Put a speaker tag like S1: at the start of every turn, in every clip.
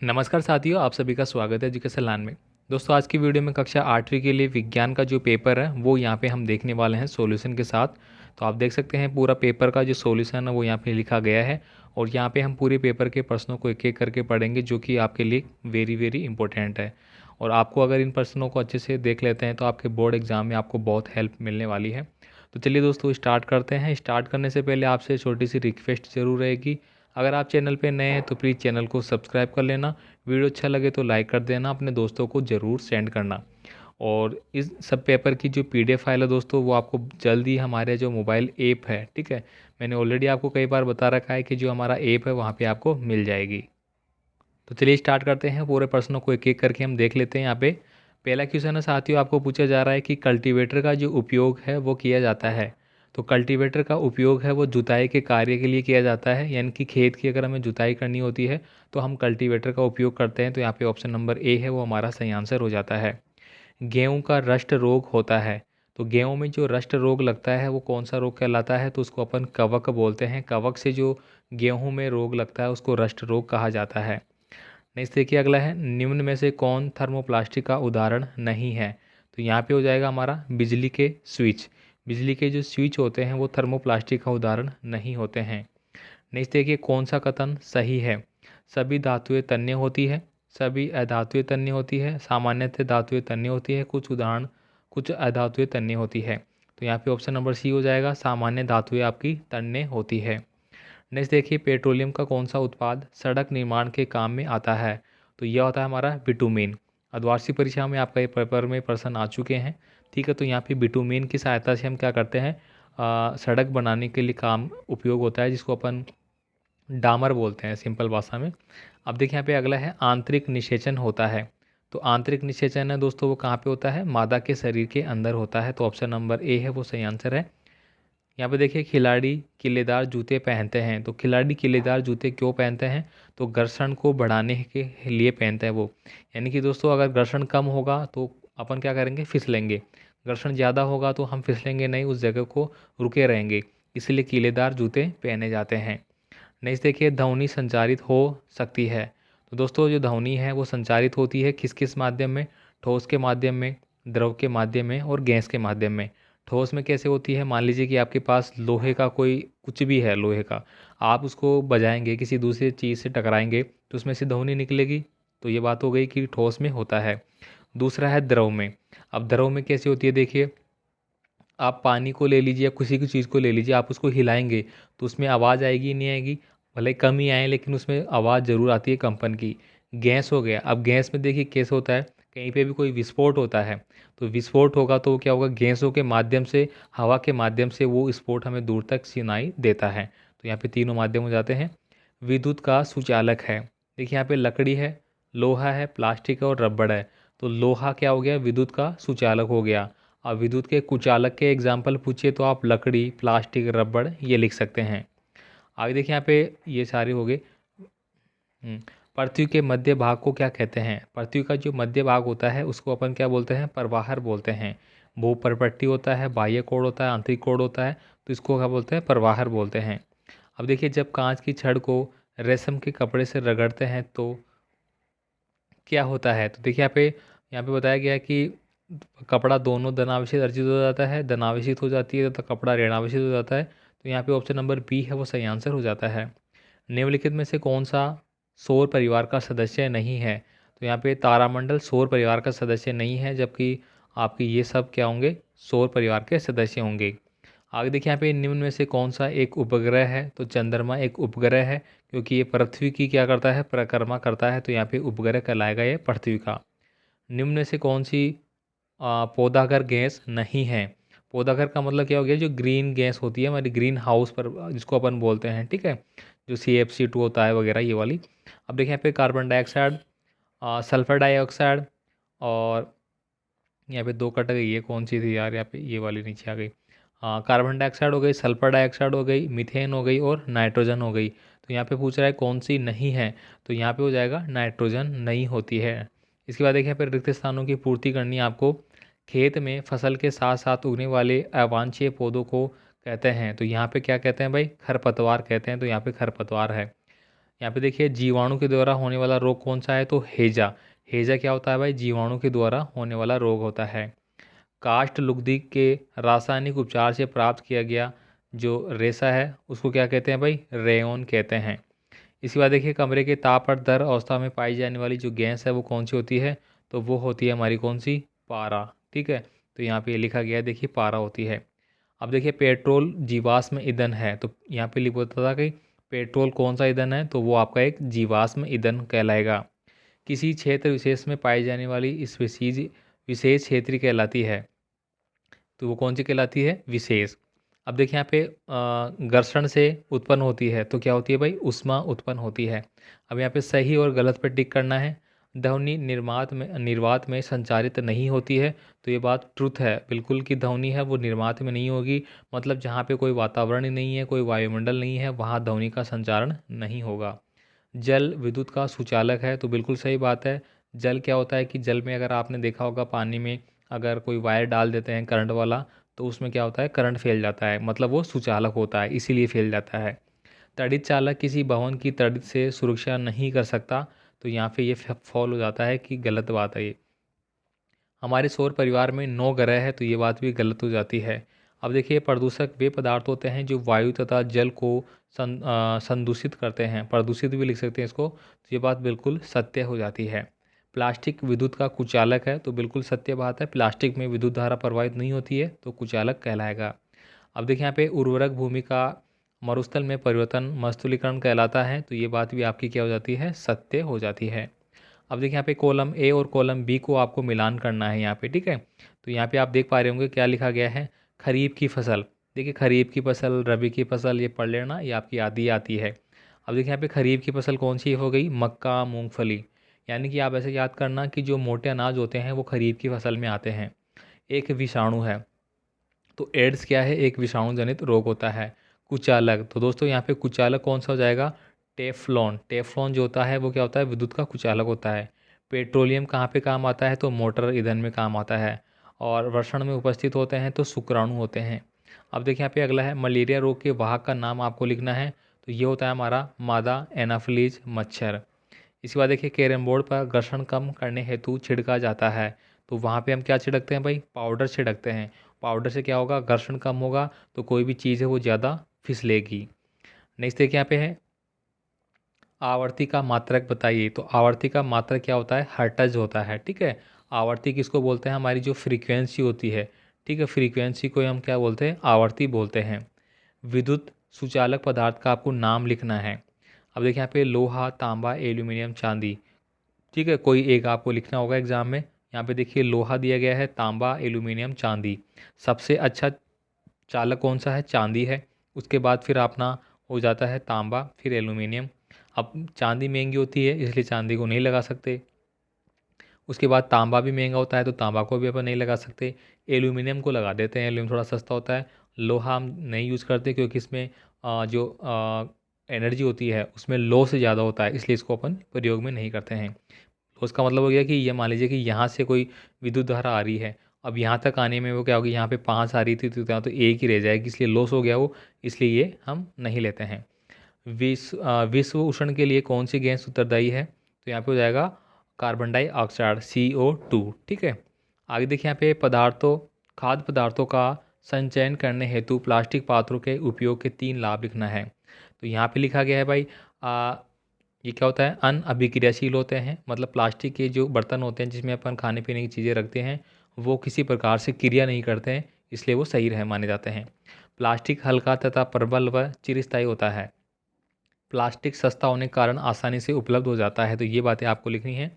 S1: नमस्कार साथियों, आप सभी का स्वागत है एजुकेशन लैन में। दोस्तों, आज की वीडियो में कक्षा 8वीं के लिए विज्ञान का जो पेपर है वो यहाँ पे हम देखने वाले हैं सॉल्यूशन के साथ। तो आप देख सकते हैं पूरा पेपर का जो सॉल्यूशन है वो यहाँ पे लिखा गया है और यहाँ पे हम पूरे पेपर के प्रश्नों को एक एक करके पढ़ेंगे जो कि आपके लिए वेरी वेरी इंपॉर्टेंट है। और आपको अगर इन प्रश्नों को अच्छे से देख लेते हैं तो आपके बोर्ड एग्जाम में आपको बहुत हेल्प मिलने वाली है। तो चलिए दोस्तों, स्टार्ट करते हैं। स्टार्ट करने से पहले आपसे छोटी सी रिक्वेस्ट ज़रूर रहेगी। अगर आप चैनल पे नए हैं तो प्लीज़ चैनल को सब्सक्राइब कर लेना। वीडियो अच्छा लगे तो लाइक कर देना, अपने दोस्तों को ज़रूर सेंड करना। और इस सब पेपर की जो पीडीएफ फाइल है दोस्तों वो आपको जल्दी हमारे जो मोबाइल ऐप है, ठीक है, मैंने ऑलरेडी आपको कई बार बता रखा है कि जो हमारा ऐप है वहाँ पे आपको मिल जाएगी। तो चलिए स्टार्ट करते हैं। पूरे प्रश्नों को एक एक करके हम देख लेते हैं। यहाँ पे पहला क्वेश्चन है साथियों, आपको पूछा जा रहा है कि कल्टीवेटर का जो उपयोग है वो किया जाता है। तो कल्टीवेटर का उपयोग है वो जुताई के कार्य के लिए किया जाता है, यानी कि खेत की अगर हमें जुताई करनी होती है तो हम कल्टीवेटर का उपयोग करते हैं। तो यहाँ पे ऑप्शन नंबर ए है वो हमारा सही आंसर हो जाता है। गेहूँ का रस्ट रोग होता है। तो गेहूँ में जो रस्ट रोग लगता है वो कौन सा रोग कहलाता है? तो उसको अपन कवक बोलते हैं। कवक से जो गेहूँ में रोग लगता है उसको रस्ट रोग कहा जाता है। नेक्स्ट देखिए, अगला है निम्न में से कौन थर्मोप्लास्टिक का उदाहरण नहीं है? तो यहाँ पे हो जाएगा हमारा बिजली के स्विच। बिजली के जो स्विच होते हैं वो थर्मोप्लास्टिक का उदाहरण नहीं होते हैं। नेक्स्ट देखिए, कौन सा कथन सही है? सभी धातुएं तन्य होती है, सभी अधातुएं तन्य होती है, सामान्यतः धातुएं तन्य होती है, कुछ उदाहरण कुछ अधातुएं तन्य होती है। तो यहाँ पे ऑप्शन नंबर सी हो जाएगा, सामान्य धातुएं आपकी तन्य होती है। नेक्स्ट देखिए, पेट्रोलियम का कौन सा उत्पाद सड़क निर्माण के काम में आता है? तो यह होता है हमारा बिटुमेन। अर्धवार्षिक परीक्षा में आपका ये पेपर में प्रश्न आ चुके हैं, ठीक है। तो यहाँ पे बिटुमेन की सहायता से हम क्या करते हैं, सड़क बनाने के लिए काम उपयोग होता है, जिसको अपन डामर बोलते हैं सिंपल भाषा में। अब देखिए यहाँ पे अगला है आंतरिक निषेचन होता है। तो आंतरिक निषेचन है दोस्तों वो कहाँ पे होता है? मादा के शरीर के अंदर होता है। तो ऑप्शन नंबर ए है वो सही आंसर है। यहाँ पे देखिए, खिलाड़ी किलेदार जूते पहनते हैं। तो खिलाड़ी किलेदार जूते क्यों पहनते हैं? तो घर्षण को बढ़ाने के लिए पहनते हैं वो। यानी कि दोस्तों अगर घर्षण कम होगा तो अपन क्या करेंगे, फिसलेंगे। घर्षण ज़्यादा होगा तो हम फिसलेंगे नहीं, उस जगह को रुके रहेंगे। इसलिए किलेदार जूते पहने जाते हैं। नेक्स्ट देखिए, ध्वनि संचारित हो सकती है। तो दोस्तों जो ध्वनि है वो संचारित होती है किस किस माध्यम में? ठोस के माध्यम में, द्रव के माध्यम में और गैस के माध्यम में। ठोस में कैसे होती है? मान लीजिए कि आपके पास लोहे का कोई कुछ भी है, लोहे का आप उसको बजाएंगे, किसी दूसरी चीज़ से टकराएंगे तो उसमें से ध्वनि निकलेगी। तो ये बात हो गई कि ठोस में होता है। दूसरा है द्रव में। अब द्रव में कैसे होती है देखिए, आप पानी को ले लीजिए या किसी भी चीज़ को ले लीजिए, आप उसको हिलाएंगे तो उसमें आवाज़ आएगी नहीं आएगी? भले कम ही आए लेकिन उसमें आवाज़ ज़रूर आती है कंपन की। गैस हो गया। अब गैस में देखिए कैसे होता है, कहीं पे भी कोई विस्फोट होता है तो विस्फोट होगा तो क्या होगा, गैसों के माध्यम से, हवा के माध्यम से वो स्फोट हमें दूर तक सुनाई देता है। तो यहाँ पे तीनों माध्यम हो जाते हैं। विद्युत का सुचालक है। देखिए यहाँ पे लकड़ी है, लोहा है, प्लास्टिक है और रबड़ है। तो लोहा क्या हो गया, विद्युत का सुचालक हो गया। अब विद्युत के कुचालक के एग्जाम्पल पूछिए तो आप लकड़ी, प्लास्टिक, रबड़ ये लिख सकते हैं। आगे देखिए यहाँ पे ये सारे हो गए। पृथ्वी के मध्य भाग को क्या कहते हैं? पृथ्वी का जो मध्य भाग होता है उसको अपन क्या बोलते हैं? प्रवाहर बोलते हैं। भूपर्पट्टी होता है, बाह्य कोण होता है, आंतरिक कोण होता है, तो इसको क्या बोलते हैं? प्रवाहर बोलते हैं। अब देखिए, जब कांच की छड़ को रेशम के कपड़े से रगड़ते हैं तो क्या होता है? तो देखिए यहाँ पे बताया गया है कि कपड़ा दोनों धनावेशित अर्जित हो जाता है, धनावेशित हो जाती है तथा कपड़ा ऋणावेशित हो जाता है। तो यहाँ पे ऑप्शन नंबर बी है वो सही आंसर हो जाता है। निम्नलिखित में से कौन सा सौर परिवार का सदस्य नहीं है? तो यहाँ पे तारामंडल सौर परिवार का सदस्य नहीं है, जबकि आपके ये सब क्या होंगे, सौर परिवार के सदस्य होंगे। आगे देखिए यहाँ पे निम्न में से कौन सा एक उपग्रह है? तो चंद्रमा एक उपग्रह है, क्योंकि ये पृथ्वी की क्या करता है, परिक्रमा करता है। तो यहाँ पे उपग्रह कहलाएगा ये पृथ्वी का। निम्न में से कौन सी पौधाघर गैस नहीं है? पौधाघर का मतलब क्या हो गया, जो ग्रीन गैस होती है हमारी ग्रीन हाउस पर जिसको अपन बोलते हैं, ठीक है, जो CFC2 होता है वगैरह ये वाली। अब देखें यहाँ पे कार्बन डाइऑक्साइड, सल्फर डाइऑक्साइड, और यहाँ पे दो कट गई, ये कौन सी थी यार, यहाँ पे ये वाली नीचे आ गई। हाँ, कार्बन डाइऑक्साइड हो गई, सल्फर डाइऑक्साइड हो गई, मीथेन हो गई और नाइट्रोजन हो गई। तो यहाँ पे पूछ रहा है कौन सी नहीं है? तो यहाँ पे हो जाएगा नाइट्रोजन नहीं होती है। इसके बाद देखिए यहाँ पे रिक्त स्थानों की पूर्ति करनी है आपको। खेत में फसल के साथ साथ उगने वाले अवांछीय पौधों को कहते हैं। तो यहाँ पे क्या कहते हैं भाई? खरपतवार कहते हैं। तो यहाँ पे खरपतवार है। यहाँ पे देखिए जीवाणु के द्वारा होने वाला रोग कौन सा है, तो हैजा। हैजा क्या होता है भाई, जीवाणु के द्वारा होने वाला रोग होता है। काष्ठ लुगदी के रासायनिक उपचार से प्राप्त किया गया जो रेशा है उसको क्या कहते हैं भाई, रेयॉन कहते हैं। इसके बाद देखिए कमरे के ताप और दर अवस्था में पाई जाने वाली जो गैस है वो कौन सी होती है, तो वो होती है हमारी कौन सी, पारा। ठीक है, तो यहाँ पे ये लिखा गया है, देखिए पारा होती है। अब देखिए पेट्रोल जीवाश्म ईंधन है, तो यहाँ पे लिखा होता था कि पेट्रोल कौन सा ईंधन है, तो वो आपका एक जीवाश्म ईंधन कहलाएगा। किसी क्षेत्र विशेष में पाई जाने वाली इस विशेष क्षेत्रीय कहलाती है, तो वो कौन सी कहलाती है, विशेष। अब देखिए यहाँ पे घर्षण से उत्पन्न होती है, तो क्या होती है भाई, ऊष्मा उत्पन्न होती है। अब यहाँ पे सही और गलत पे टिक करना है। ध्वनि निर्वात में संचारित नहीं होती है, तो ये बात ट्रुथ है बिल्कुल कि ध्वनि है वो निर्वात में नहीं होगी। मतलब जहाँ पे कोई वातावरण ही नहीं है, कोई वायुमंडल नहीं है, वहाँ ध्वनि का संचारण नहीं होगा। जल विद्युत का सुचालक है, तो बिल्कुल सही बात है। जल क्या होता है कि जल में अगर आपने देखा होगा पानी में अगर कोई वायर डाल देते हैं करंट वाला, तो उसमें क्या होता है, करंट फैल जाता है, मतलब वो सुचालक होता है, इसीलिए फैल जाता है। तड़ित चालक किसी भवन की तड़ित से सुरक्षा नहीं कर सकता, तो यहाँ पे ये फॉल हो जाता है कि गलत बात है ये। हमारे सौर परिवार में 9 ग्रह है, तो ये बात भी गलत हो जाती है। अब देखिए प्रदूषक वे पदार्थ होते हैं जो वायु तथा जल को संदूषित करते हैं, प्रदूषित भी लिख सकते हैं इसको, तो ये बात बिल्कुल सत्य हो जाती है। प्लास्टिक विद्युत का कुचालक है, तो बिल्कुल सत्य बात है, प्लास्टिक में विद्युत धारा प्रवाहित नहीं होती है, तो कुचालक कहलाएगा। अब देखिए यहाँ पे उर्वरक भूमि का मरुस्थल में परिवर्तन मस्तुलीकरण कहलाता है, तो ये बात भी आपकी क्या हो जाती है, सत्य हो जाती है। अब देखिए यहाँ पे कॉलम ए और कॉलम बी को आपको मिलान करना है यहाँ पे, ठीक है। तो यहाँ पे आप देख पा रहे होंगे क्या लिखा गया है, खरीफ की फसल। देखिए खरीफ की फसल, रबी की फसल, ये पढ़ लेना, ये आपकी आधी आती है। अब देखिए यहाँ पे खरीफ की फसल कौन सी हो गई, मक्का मूंगफली। यानी कि आप ऐसे याद करना कि जो मोटे अनाज होते हैं वो खरीफ की फसल में आते हैं। एक विषाणु है, तो एड्स क्या है, एक विषाणु जनित रोग होता है। कुचालक, तो दोस्तों यहाँ पे कुचालक कौन सा हो जाएगा, टेफ्लॉन। टेफ्लॉन जो होता है वो क्या होता है, विद्युत का कुचालक होता है। पेट्रोलियम कहाँ पे काम आता है, तो मोटर ईंधन में काम आता है। और वर्षण में उपस्थित होते हैं तो शुक्राणु होते हैं। अब देखिए यहाँ पे अगला है, मलेरिया रोग के वाहक का नाम आपको लिखना है, तो ये होता है हमारा मादा एनाफिलीज मच्छर। इसके बाद देखिए कैरम बोर्ड पर घर्षण कम करने हेतु छिड़का जाता है, तो वहाँ पे हम क्या छिड़कते हैं भाई, पाउडर छिड़कते हैं। पाउडर से क्या होगा, घर्षण कम होगा, तो कोई भी चीज़ है वो ज़्यादा फिसलेगी। नेक्स्ट देखिए यहाँ पे है, आवर्ती का मात्रक बताइए। तो आवर्ती का मात्रक क्या होता है, हर्ट्ज होता है, ठीक है। आवर्ती किसको बोलते हैं, हमारी जो फ्रीक्वेंसी होती है, ठीक है, फ्रीक्वेंसी को हम क्या बोलते हैं, आवर्ती बोलते हैं। विद्युत सुचालक पदार्थ का आपको नाम लिखना है। अब देखिए यहाँ पे लोहा, तांबा, एल्यूमिनियम, चांदी, ठीक है, कोई एक आपको लिखना होगा एग्जाम में। यहाँ पे देखिए लोहा दिया गया है, तांबा, एल्यूमिनियम, चांदी। सबसे अच्छा चालक कौन सा है, चांदी है। उसके बाद फिर अपना हो जाता है तांबा, फिर एल्यूमिनियम। अब चांदी महंगी होती है इसलिए चांदी को नहीं लगा सकते। उसके बाद तांबा भी महंगा होता है तो तांबा को भी अपन नहीं लगा सकते। एल्यूमिनियम को लगा देते हैं, एल्यूमिनियम थोड़ा सस्ता होता है। लोहा हम नहीं यूज़ करते क्योंकि इसमें जो एनर्जी होती है उसमें लो से ज़्यादा होता है, इसलिए इसको अपन प्रयोग में नहीं करते हैं। तो उसका मतलब हो गया कि ये मान लीजिए कि यहाँ से कोई विद्युत धारा आ रही है, अब यहाँ तक आने में वो क्या होगी, यहाँ पे 5 आ रही थी तो यहाँ तो एक ही रह जाएगी, इसलिए लॉस हो गया वो, इसलिए ये हम नहीं लेते हैं। विश्व उष्ण के लिए कौन सी गैस उत्तरदायी है, तो यहाँ पे हो जाएगा कार्बन डाइऑक्साइड, CO2, ठीक है। आगे देखिए यहाँ पे पदार्थों, खाद्य पदार्थों का संचयन करने हेतु प्लास्टिक पात्रों के उपयोग के 3 लाभ लिखना है। तो यहाँ पे लिखा गया है भाई, ये क्या होता है, अनअभिक्रियाशील होते हैं, मतलब प्लास्टिक के जो बर्तन होते हैं जिसमें अपन खाने पीने की चीज़ें रखते हैं वो किसी प्रकार से क्रिया नहीं करते हैं, इसलिए वो सही रह माने जाते हैं। प्लास्टिक हल्का तथा प्रबल व चिरस्थायी होता है। प्लास्टिक सस्ता होने के कारण आसानी से उपलब्ध हो जाता है, तो ये बातें आपको लिखनी है।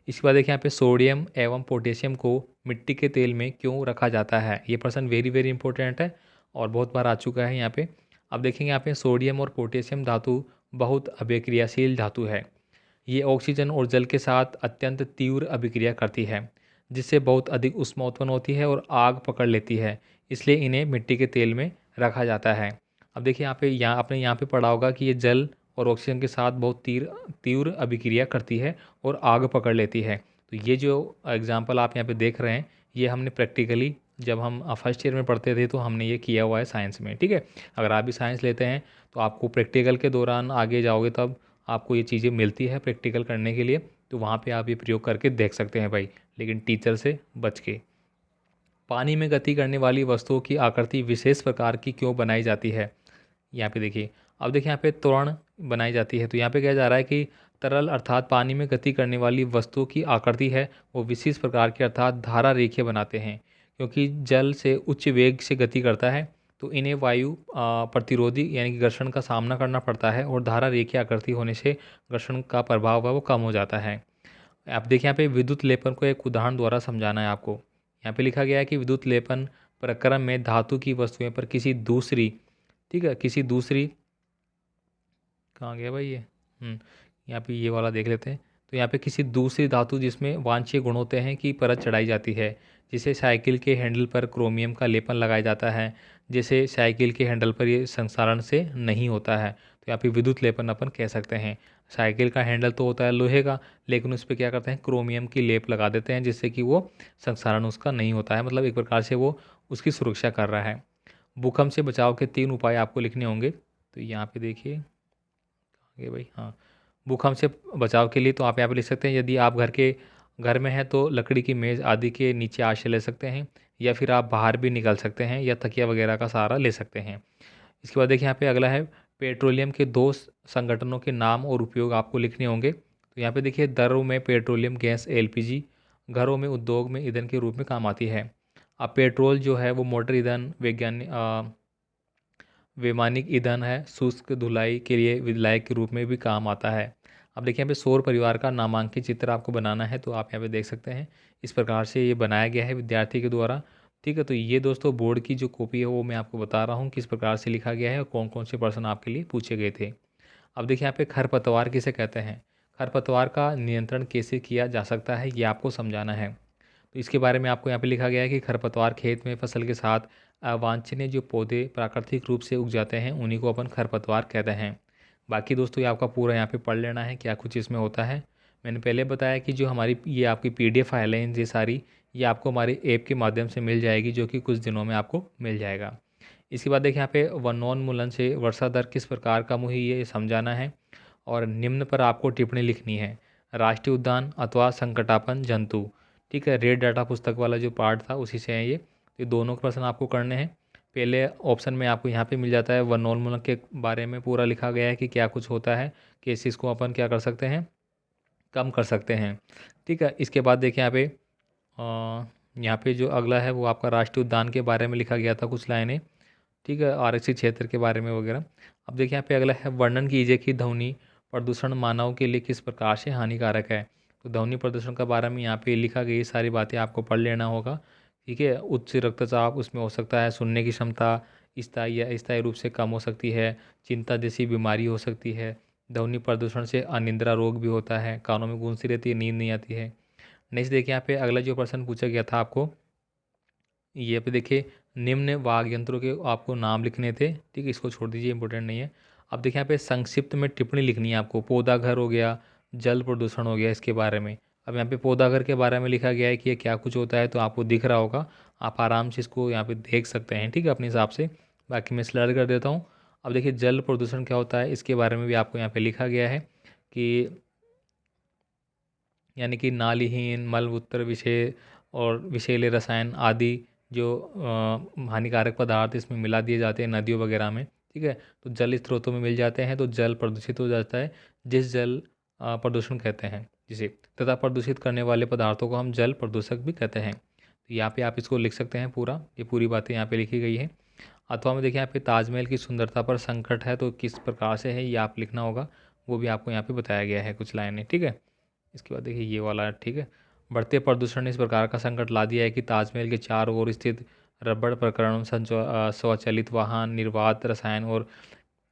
S1: इसके बाद देखिए यहाँ पे सोडियम एवं पोटेशियम को मिट्टी के तेल में क्यों रखा जाता है, ये प्रश्न वेरी वेरी इंपॉर्टेंट है और बहुत बार आ चुका है यहाँ पे। अब देखेंगे यहाँ पे सोडियम और पोटेशियम धातु बहुत अभिक्रियाशील धातु है। ये ऑक्सीजन और जल के साथ अत्यंत तीव्र अभिक्रिया करती है, जिससे बहुत अधिक ऊष्मा उत्पन्न होती है और आग पकड़ लेती है, इसलिए इन्हें मिट्टी के तेल में रखा जाता है। अब देखिए यहाँ आपने यहाँ पे पढ़ा होगा कि ये जल और ऑक्सीजन के साथ बहुत तीव्र तीव्र अभिक्रिया करती है और आग पकड़ लेती है। तो ये जो एग्जाम्पल आप यहाँ पे देख रहे हैं ये हमने प्रैक्टिकली जब हम फर्स्ट ईयर में पढ़ते थे तो हमने ये किया हुआ है साइंस में, ठीक है। अगर आप भी साइंस लेते हैं तो आपको प्रैक्टिकल के दौरान आगे जाओगे तब आपको ये चीज़ें मिलती है प्रैक्टिकल करने के लिए, तो वहाँ पे आप ये प्रयोग करके देख सकते हैं भाई, लेकिन टीचर से बच के। पानी में गति करने वाली वस्तुओं की आकृति विशेष प्रकार की क्यों बनाई जाती है? यहाँ पे देखिए, अब देखिए यहाँ पे त्वरण बनाई जाती है, तो यहाँ पे क्या जा रहा है कि तरल अर्थात पानी में गति करने वाली वस्तुओं की आकृति है वो विशेष प्रकार की अर्थात धारा रेखीय बनाते हैं, क्योंकि जल से उच्च वेग से गति करता है तो इन्हें वायु प्रतिरोधी यानी कि घर्षण का सामना करना पड़ता है, और धारा रेखीय आकृति होने से घर्षण का प्रभाव है वो कम हो जाता है। आप देखिए यहाँ पे विद्युत लेपन को एक उदाहरण द्वारा समझाना है आपको। यहाँ पे लिखा गया है कि विद्युत लेपन प्रक्रम में धातु की वस्तुएं पर किसी दूसरी, ठीक है, किसी दूसरी, कहाँ गया भाई ये, यहाँ पे ये वाला देख लेते हैं। तो यहाँ पे किसी दूसरी धातु जिसमें वांछनीय गुण होते हैं की परत चढ़ाई जाती है, जिसे साइकिल के हैंडल पर क्रोमियम का लेपन लगाया जाता है, जैसे साइकिल के हैंडल पर ये संसारण से नहीं होता है। तो यहाँ पे विद्युत लेपन अपन कह सकते हैं। साइकिल का हैंडल तो होता है लोहे का, लेकिन उस पर क्या करते हैं, क्रोमियम की लेप लगा देते हैं, जिससे कि वो संसारण उसका नहीं होता है, मतलब एक प्रकार से वो उसकी सुरक्षा कर रहा है। भूकंप से बचाव के 3 उपाय आपको लिखने होंगे। तो यहाँ पे देखिए आगे भाई, हाँ, भूकंप से बचाव के लिए तो आप यहाँ पे लिख सकते हैं, यदि आप घर में हैं तो लकड़ी की मेज़ आदि के नीचे आश्रय ले सकते हैं, या फिर आप बाहर भी निकल सकते हैं या तकिया वगैरह का सहारा ले सकते हैं। इसके बाद देखिए यहाँ पे अगला है, पेट्रोलियम के 2 संगठनों के नाम और उपयोग आपको लिखने होंगे। तो यहाँ पे देखिए, दरों में पेट्रोलियम गैस एलपीजी घरों में उद्योग में ईंधन के रूप में काम आती है। अब पेट्रोल जो है वो मोटर ईंधन, वैमानिक ईंधन है, शुष्क धुलाई के लिए विलायक के रूप में भी काम आता है। अब देखिए यहाँ पे सौर परिवार का नामांकित चित्र आपको बनाना है, तो आप यहाँ पे देख सकते हैं इस प्रकार से ये बनाया गया है विद्यार्थी के द्वारा। ठीक है, तो ये दोस्तों बोर्ड की जो कॉपी है वो मैं आपको बता रहा हूँ किस प्रकार से लिखा गया है और कौन कौन से प्रश्न आपके लिए पूछे गए थे। अब देखिए यहाँ पे खरपतवार किसे कहते हैं, खरपतवार का नियंत्रण कैसे किया जा सकता है ये आपको समझाना है। तो इसके बारे में आपको यहाँ पे लिखा गया है कि खरपतवार खेत में फसल के साथ अवांछनीय जो पौधे प्राकृतिक रूप से उग जाते हैं उन्हीं को अपन खरपतवार कहते हैं। बाकी दोस्तों ये आपका पूरा यहाँ पे पढ़ लेना है क्या कुछ इसमें होता है। मैंने पहले बताया कि जो हमारी ये आपकी PDF फाइल है ये सारी, ये आपको हमारी ऐप के माध्यम से मिल जाएगी, जो कि कुछ दिनों में आपको मिल जाएगा। इसके बाद देखिए यहाँ पे वनोन्मूलन से वर्षा दर किस प्रकार कम हुई है ये समझाना है, और निम्न पर आपको टिप्पणी लिखनी है। राष्ट्रीय उद्यान अथवा संकटापन्न जंतु, ठीक है, रेड डाटा पुस्तक वाला जो पार्ट था उसी से है ये दोनों प्रश्न आपको करने हैं। पहले ऑप्शन में आपको यहाँ पे मिल जाता है वनोन्मूलन के बारे में पूरा लिखा गया है कि क्या कुछ होता है, कैसे इसको अपन क्या कर सकते हैं, कम कर सकते हैं। ठीक है, इसके बाद देखिए यहाँ पे जो अगला है वो आपका राष्ट्रीय उद्यान के बारे में लिखा गया था कुछ लाइनें, ठीक है, आरक्षित क्षेत्र के बारे में वगैरह। अब देखिए यहाँ पे अगला है, वर्णन कीजिए कि ध्वनि प्रदूषण मानव के लिए किस प्रकार से हानिकारक है। तो ध्वनि प्रदूषण के बारे में यहाँ पे लिखा गई सारी बातें आपको पढ़ लेना होगा। ठीक है, उच्च रक्तचाप उसमें हो सकता है, सुनने की क्षमता स्थायी या अस्थायी रूप से कम हो सकती है, चिंता जैसी बीमारी हो सकती है, ध्वनि प्रदूषण से अनिद्रा रोग भी होता है, कानों में गूंजती रहती है, नींद नहीं आती है। नेक्स्ट देखिए यहाँ पे अगला जो प्रश्न पूछा गया था आपको, ये पे देखिए, निम्न वाद्य यंत्रों के आपको नाम लिखने थे, ठीक है, इसको छोड़ दीजिए, इंपॉर्टेंट नहीं है। अब देखिए यहाँ पे संक्षिप्त में टिप्पणी लिखनी है आपको, पौधा घर हो गया, जल प्रदूषण हो गया, इसके बारे में। अब यहाँ पे पौधा घर के बारे में लिखा गया है कि ये क्या कुछ होता है, तो आपको दिख रहा होगा, आप आराम से इसको यहाँ पे देख सकते हैं, ठीक है, अपने हिसाब से। बाकी मैं स्लर कर देता हूँ। अब देखिए जल प्रदूषण क्या होता है, इसके बारे में भी आपको यहाँ पे लिखा गया है कि यानी कि नालीहीन मलमूत्र विषय और विषैले रसायन आदि जो हानिकारक पदार्थ इसमें मिला दिए जाते हैं नदियों वगैरह में, ठीक है, तो जल स्रोतों में मिल जाते हैं तो जल प्रदूषित हो जाता है, जिस जल प्रदूषण कहते हैं जिसे, तथा प्रदूषित करने वाले पदार्थों को हम जल प्रदूषक भी कहते हैं। तो यहाँ पे आप इसको लिख सकते हैं पूरा, ये पूरी बातें यहाँ पे लिखी गई है। अथवा में देखिए यहाँ पे ताजमहल की सुंदरता पर संकट है तो किस प्रकार से है ये आप लिखना होगा, वो भी आपको यहाँ पे बताया गया है कुछ लाइनें, ठीक है। इसके बाद देखिए ये वाला, ठीक है, बढ़ते प्रदूषण ने इस प्रकार का संकट ला दिया है कि ताजमहल के चारों ओर स्थित रबड़ प्रकरण स्वचालित वाहन निर्वात रसायन और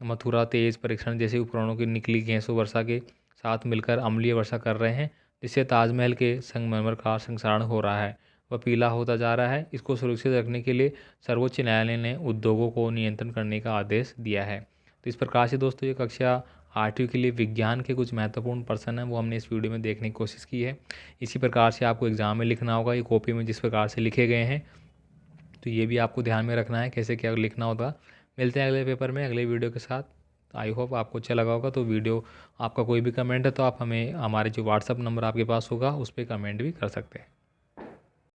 S1: मथुरा तेज परीक्षण जैसे उपकरणों की निकली गैसों वर्षा के साथ मिलकर अम्लीय वर्षा कर रहे हैं, जिससे ताजमहल के संगमरमर का संक्षारण हो रहा है, वह पीला होता जा रहा है। इसको सुरक्षित रखने के लिए सर्वोच्च न्यायालय ने उद्योगों को नियंत्रण करने का आदेश दिया है। तो इस प्रकार से दोस्तों ये कक्षा 8वीं के लिए विज्ञान के कुछ महत्वपूर्ण प्रश्न हैं वो हमने इस वीडियो में देखने की कोशिश की है। इसी प्रकार से आपको एग्ज़ाम में लिखना होगा, ये कॉपी में जिस प्रकार से लिखे गए हैं, तो ये भी आपको ध्यान में रखना है कैसे क्या लिखना होगा। मिलते हैं अगले पेपर में अगले वीडियो के साथ। तो आई होप आपको अच्छा लगा होगा। तो वीडियो आपका कोई भी कमेंट है तो आप हमें हमारे जो व्हाट्सअप नंबर आपके पास होगा उस पर कमेंट भी कर सकते हैं।